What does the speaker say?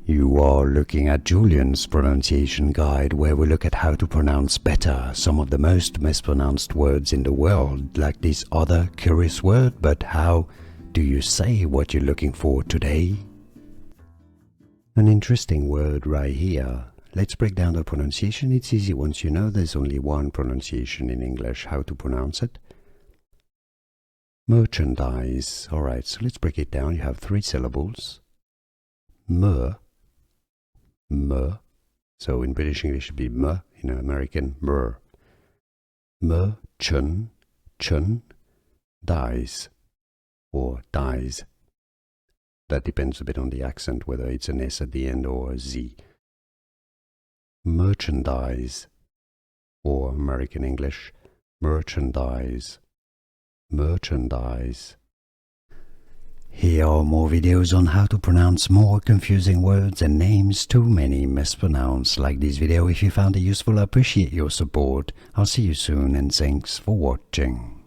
You are looking at Julian's pronunciation guide, where we look at how to pronounce better some of the most mispronounced words in the world, like this other curious word. But how do you say what you're looking for today? An interesting word right here. Let's break down the pronunciation. It's easy once you know there's only one pronunciation in English, how to pronounce it. Merchandise. Alright, so let's break it down. You have 3 syllables. Me. So in British English it would be me, in American mer. Chun, dies, or dies. That depends a bit on the accent, whether it's an S at the end or a Z. Merchandise, or American English, merchandise. Here are more videos on how to pronounce more confusing words and names too many mispronounced. Like this video if you found it useful. I appreciate your support. I'll see you soon and thanks for watching.